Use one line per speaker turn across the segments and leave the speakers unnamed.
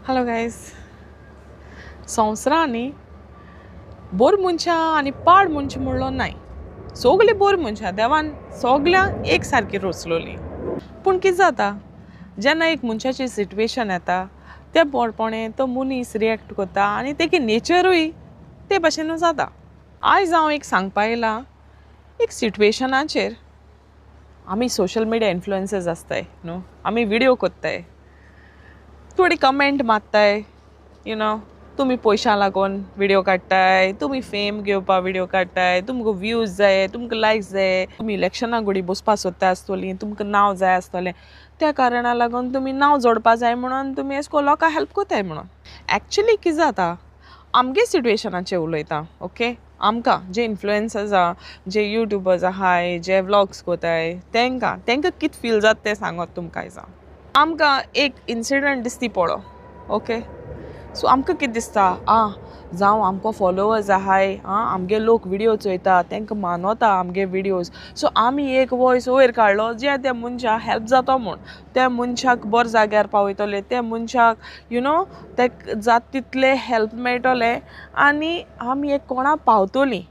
Hello guys. संवसारांनी bore मनशां आनी पाड मनशां म्हणलो नाय. सगलीं बोर मनशां देवान सगल्यांक एक सारकी रचलोलीं. पूण कितें जाता जेन्ना एक मनशाची सिट्युएशन येता ते पोरपणे तो मनीस रिएक्ट करता आनी तेगे नेचरूय ते भाशेनूच जाता. आयज हांव एक सांगपा येयलां एक सिट्युएशनाचेर. आमी सोशल मिडिया इन्फ्लुएन्सर्स आसताय न्हू, आमी विडियो कोत्ताय, थोडी कमेंट मारताय, तुमी पयशां लागून विडियो काडटाय, तुमी फेम घेवपा विडियो काडटाय, तुमकां व्यूज जाय, तुमकां लायक्स जाय, तुमी इलेक्शनाक घडी बसपा सोदता आसतलीं, तुमकां नांव जाय आसतलें, त्या कारणां लागून तुमी नांव जोडपा जाय म्हणून तुमी एशे को लोकांक हेल्प कोताय म्हणून. एक्चुली कितें जाता आमगे सिट्युएशनाचेर उलयता. ओके, आमकां जे इन्फ्लुएन्सर्स आहा, जे यूट्यूबर्स आहाय, जे व्लॉग्स कोताय तेंकां कितें फील जाता तें सांगत तुमकां आयज. आमकां एक इन्सिडंट दिसती पळो. ओके, सो आमकां कितें दिसता जावं आमकां फॉलोवर्स आहाय, आमगे लोक विडियो चोयता, तेंकां मानोता आमगे विडियोज, सो आमी एक वॉयस वयर काडलो जे त्या मनशाक हेल्प जाता म्हूण, त्या मनशाक बरे जाग्यार पावयतले, त्या मनशाक तेका जाता तितले हेल्प मेळटले आनी आमी एक कोणा पावतलीं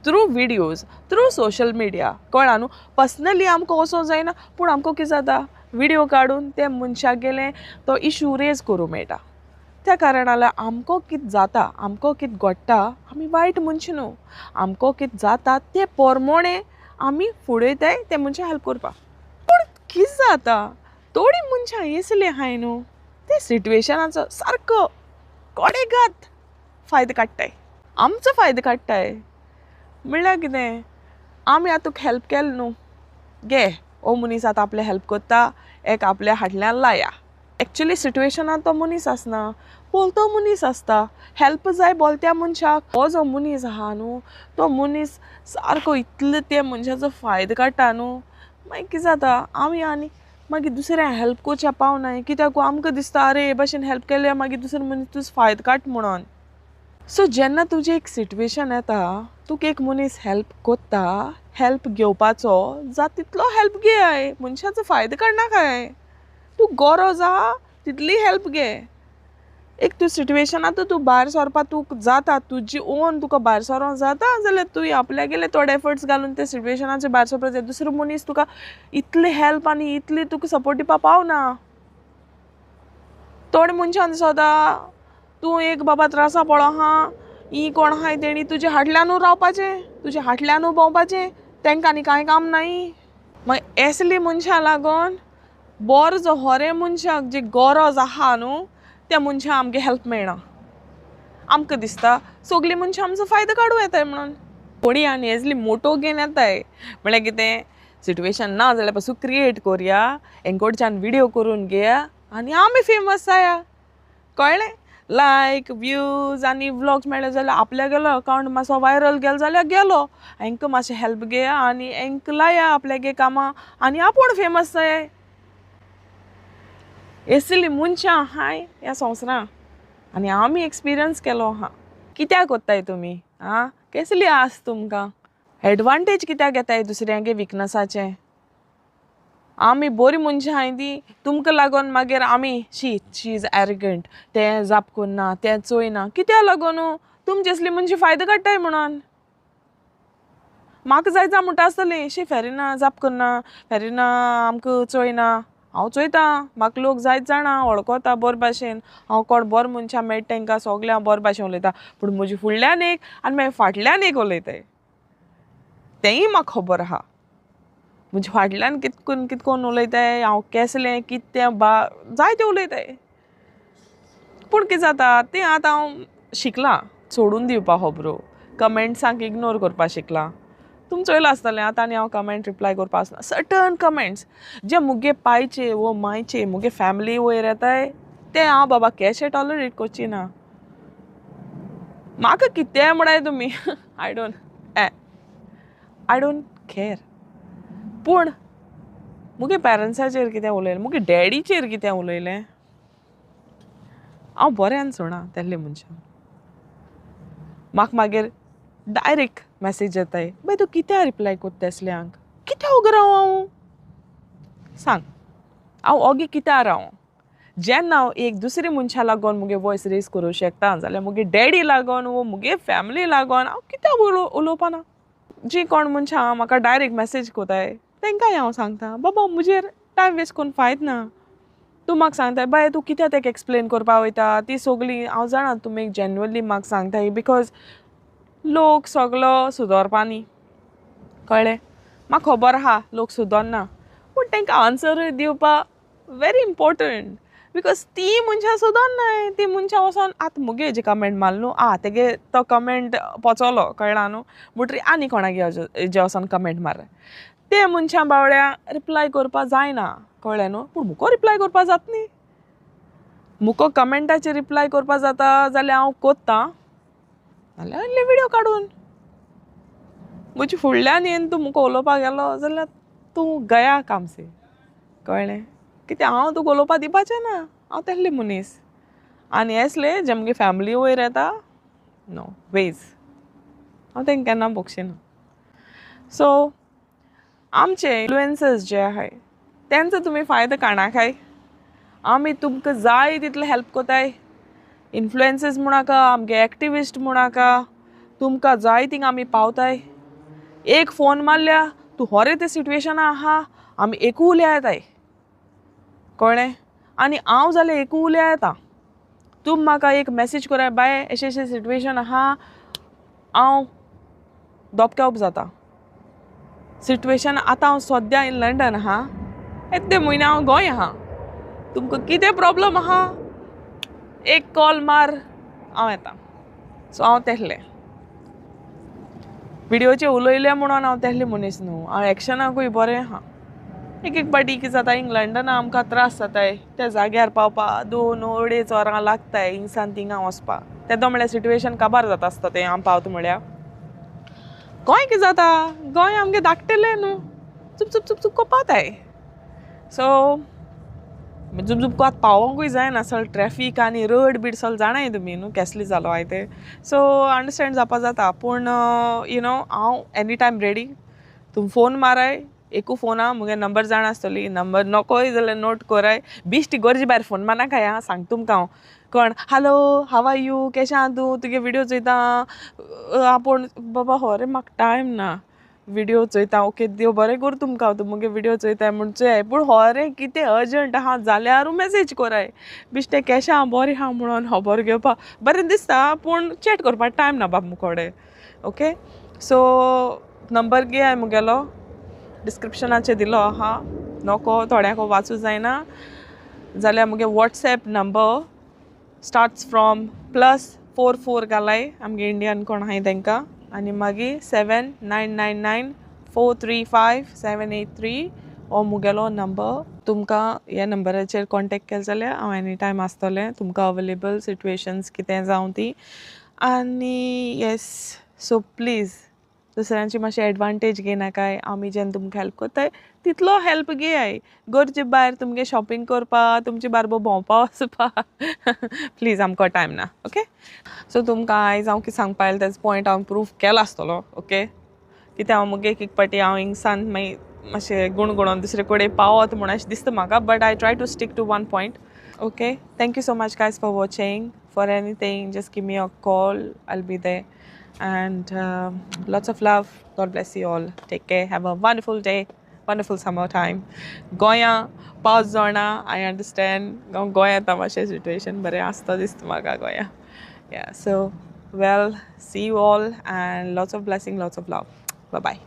through videos, through social media. कळ्ळां न्हू. पर्सनली आमकां वचों जायना, पूण आमकां कितें जाता विडियो काडून ते मनशाक गेले तो इशू रेज करूं मेळटा. त्या कारणान आमकां कितें जाता, आमकां कितें घडटा, आमी वायट मनशां न्हू, आमकां कितें जाता ते पोरमोणे आमी फुडयताय ते मनशाक हेल्प करपा. पूण कितें जाता थोडीं मनशां येसलीं आहाय न्हू, ते सिट्युएशनाचो सारको कोडेगात फायदो काडटाय, आमचो फायदो काडटाय. म्हणल्यार कितें, आमी आतां तुका हेल्प केलें न्हू, घे हो मनीस आतां आपलें हेल्प कोत्ता, एक आपल्या फाटल्यान लाया. एक्चुली सिट्युएशनान तो मनीस आसना, बोलतो मनीस आसता, हेल्प जाय बोलत्या मनशाक. हो जो मनीस आहा न्हू, तो मनीस सारको इतलो त्या मनशाचो फायदो काडटा न्हू. मागीर कितें जाता आमी आनी मागीर दुसऱ्यांक हेल्प करच्या पावनाय, कित्याक आमकां दिसता अरे हे भाशेन हेल्प केल्यार मागीर दुसरो मनीस तुजो फायदो काडटा म्हणून. सो जेन्ना तुजें एक सिट्युएशन येता, तुका एक मनीस हेल्प कोत्ता, हेल्प घेवपाचो जाता तितलो हेल्प घे, मनशाचो फायदो काडनाकाय. तूं गरज आहा तितली हेल्प घे. एक तूं सिट्युएशनांतूं तूं भायर सरपा तुका जाता, तुजी ओन तुका भायर सरों जाता जाल्यार तुवें आपल्या गेले थोडे एफर्ट्स घालून त्या सिट्युएशनाचेर भायर सरपा जाय. दुसरो मनीस तुका इतली हेल्प आनी इतली तुका सपोर्ट दिवपा पावना. थोडे मनशां दिसोता तूं एक बाबा त्रासा पडो आहा, ही कोण आहाय तेणी तुज्या फाटल्यानूच रावपाचें, तुज्या फाटल्यानूच भोंवपाचें, तेंकां आनी कांय काम नायी. मागीर एसली मनशां लागून बरो जो होरे मनशाक जी गरज आहा न्हू, त्या मनशाक आमगे हेल्प मेळना. आमकां दिसता सगलीं मनशां आमचो फायदो काडूं येताय म्हणून. कोणी आनी एसली मोटो घेवन येताय म्हळ्यार कितें, सिट्युएशन ना जाल्यार पासून क्रिएट कोरया, हेंकोडच्यान विडियो करून घेया आनी आमी फेमस जाया. कळ्ळें. लायक व्यूज आनी व्लॉग्स मेळ्ळे जाल्यार आपल्या गेलो अकावंट मातसो वायरल गेलो जाल्यार गेलो, हेंकां मातशें हेल्प घेया आनी हेंकां लाया आपल्यागे कामां आनी आपूण फेमस जाय. एसली मनशां आहाय ह्या संवसारांत आनी आमी एक्सपिरियन्स केलो आहा. कित्याक कोत्ताय तुमी? कसली आस तुमकां? एडवांटेज कित्याक घेताय दुसऱ्यांगे विकनसाचें? आमी बरीं मनशां आहाय ती तुमकां लागून मागीर आमी शी इज एरोगंट, तें जाप कोन्ना, तें चोयना, कित्याक लागून? तुमचे असली मनशां फायदो काडटाय म्हणून. म्हाका जायत म्हणटा आसतलीं शी फेरिना जाप करना, फेरिना आमकां चोयना. हांव चोयतां, म्हाका लोक जायत जाणां वळखोता बरे भाशेन, हांव कोण बरो मनशां मेळटा तेंकां सोगल्या बरे भाशेन उलयतां. पूण म्हज्या फुडल्यान एक आनी मागीर फाटल्यान एक उलयताय, तेंय म्हाका खबर आहा. म्हज्या फाटल्यान कितकोन उलयताय, हांव केसलें कितें तें जायतें उलयताय. पूण कितें जाता तें आतां हांव शिकलां सोडून दिवपा खबरो, कमेंट्सांक इग्नोर करपा शिकलां. तुमी चोयलां आसतलें आतां आनी हांव कमेंट रिप्लाय करपा आसना. सर्टन कमेंट्स जे मुगे पायचे वो मायचे मुगे फॅमिली वयर येताय ते हांव बाबा केशें टॉलरेट करची ना. म्हाका कितें म्हणटाय तुमी आय डोंट केअर. पूण मुगे पेरंट्साचेर कितें उलयलें, मुगे डॅडीचेर कितें उलयलें, हांव बऱ्यान सोडा तेल्ले मनशां. म्हाका मागीर डायरेक्ट मॅसेज येताय, बाय तूं कित्याक रिप्लाय कोत्ता तेसल्यांक, कित्याक ओगी राव हांव सांग, हांव ओगी कित्याक राव? जेन्ना हांव एक दुसरी मनशा लागून मुगे वॉयस रेज करूं शकता जाल्यार मुगे डॅडी लागून वो मुगे फॅमिली लागून हांव कित्याक उलोवपाना. जी कोण मनशां म्हाका डायरेक्ट मेसेज कोताय तेंकांय हांव सांगता बाबा मुजेर टायम वेस्ट कोन्न फायद ना. तूं म्हाका सांगताय बाय तूं कित्याक तेका एक्सप्लेन करपा वयता ती सगळीं हांव जाणा तुमी जेन्युअनली म्हाका सांगताय बिकॉज लोक सगलो सुदरपा न्ही कळ्ळें. म्हाका खबर आहा लोक सुदरना पूण तेंकां आन्सर दिवपा व्हेरी इम्पॉर्टंट बिकॉज ती मनशां सुदरनाय. ती मनशां वचोन आतां मुगे हेजे कमेंट मारले न्हू तेगे तो कमेंट पोचोलो कळ्ळां न्हू म्हणटरी आनी कोणाक हेजे वचोन कमेंट मार ते मनशां बावड्या रिप्लाय करपा जायना कळ्ळें न्हू. पूण मुको रिप्लाय करपा जाता न्ही. मुको कमेंटाचेर रिप्लाय करपा जाता जाल्यार हांव कोत्तां नाल्यार इल्ले विडियो काडून. म्हजे फुडल्यान येवन तूं मुको उलोवपाक गेलो जाल्यार तूं गया काम से कळ्ळें. कित्याक हांव तुका उलोवपा दिवपाचें ना हांव तेहलें मनीस. आनी येसले जे मुगे फॅमिली वयर येता नो वेज हांव तेंकां केन्ना बोगशिना. सो आमचे इन्फ्लुएन्सर्स जे आहाय तेंचो तुमी फायदो काणाकाय. आमी तुमकां जाय तितले हेल्प कोताय. इन्फ्लुएन्सर्स म्हणाका आमगे एक्टिविस्ट म्हणाका तुमकां जाय थिंग आमी पावताय. एक फोन मारल्या तूं होरे ते सिट्युएशना आहा आमी एकू उल्या येताय कळ्ळें. आनी हांव जाल्यार एकू उल्या येता. तुमी म्हाका एक मेसेज कोराय बाय अशें अशें सिट्युएशन आहा हांव दोपक्यावप जाता. सिट्युएशन आतां हांव सद्या इन लंडन आहा येद्या म्हयन्या हांव गोंय आहा. तुमकां कितें प्रॉब्लम आहा एक कॉल मार हांव येता. सो हांव तेहलें विडियोचेर उलयलें म्हणून हांव तेहलें मनीस न्हू. हांव एक्शनाकूय बरें आहा. एक पाटी कितें जाता हिंग लंडना आमकां त्रास जाताय त्या जाग्यार पावपा 2-2.5 वरां लागताय हिंगसान थिंगा वचपा. तेदो म्हळ्यार सिट्युएशन काबार जाता आसता तें हांव पावता म्हळ्यार. गोंय कितें जाता गोंय आमगे धाकटेलें न्हू चुप चुप चुप चुप कोपाताय. सो झुप झुप कोत पावोंकूय जायना चल ट्रॅफीक आनी रोड बीड चल जाणाय तुमी न्हू केसली जालो आय ते. सो अंडरस्टँड जावपा जाता पूण यू नो हांव एनी टायम रेडी. तुमी फोन माराय एकू फोना मुगे नंबर जाणा आसतली. नंबर नोकोय जाल्यार नोट कोराय. बिश्टी गरजे भायर फोन मारनाकाय हां सांग तुमकां हांव. कोण हॅलो हाव आर यू केशें आहा तूं तुगे विडियो चोयता आपूण बाबा होरे म्हाका टायम ना विडियो चोयता. ओके देव बरें कर तुमकां तूं मुगे विडियो चोयताय म्हूण चोयाय पूण होरें कितें अर्जंट आहा जाल्यार मेसेज कोराय. बिश्टें केशें आहा बोरें आहा म्हणून खबर घेवपा बरें दिसता पूण चॅट करपा टायम ना बाबा मुकोडे. ओके सो नंबर घे मुगेलो डिस्क्रिप्शनाचेर दिलो आहा. नोको थोड्यांक वाचूं जायना जाल्यार मुगे वॉट्सॅप नंबर स्टार्ट्स फ्रॉम +44 घालाय आमगे इंडियन कोण आहाय तेंकां आनी मागीर 7999435783 हो मुगेलो नंबर. तुमकां ह्या नंबराचेर कॉन्टेक्ट केलें जाल्यार हांव एनी टायम आसतलें तुमकां अवेलेबल सिट्युएशन्स कितें जावं ती. आनी येस सो प्लीज दुसऱ्यांची मातशी एडवांटेज घेनाकाय. आमी जेन्ना तुमकां हेल्प कोत्ताय तितलो हेल्प घेयाय. गरजे भायर तुमगे शॉपिंग करपा तुमचे बारबर भोंवपा वचपा प्लीज आमकां टायम ना. ओके सो तुमकां आयज हांव कितें सांगपा आयलें तेजो पॉयंट हांव प्रूफ केलो आसतलो. ओके कित्याक हांव मुगे एक पाटी हांव हिंगसान मागीर मातशें गुणगुणोन दुसरे कडेन पावत म्हूण अशें दिसता म्हाका but I try to stick to one point. Okay thank you so much guys for watching. For anything just give me a call I will be there. And lots of love. God bless you all. Take care. Have a wonderful day. Wonderful summertime. Goya paus जाणा. I understand. Goya तमाशे situation बरें आसता दिसता म्हाका Goya. Yeah. So well, see you all and lots of blessing, lots of love. Bye bye.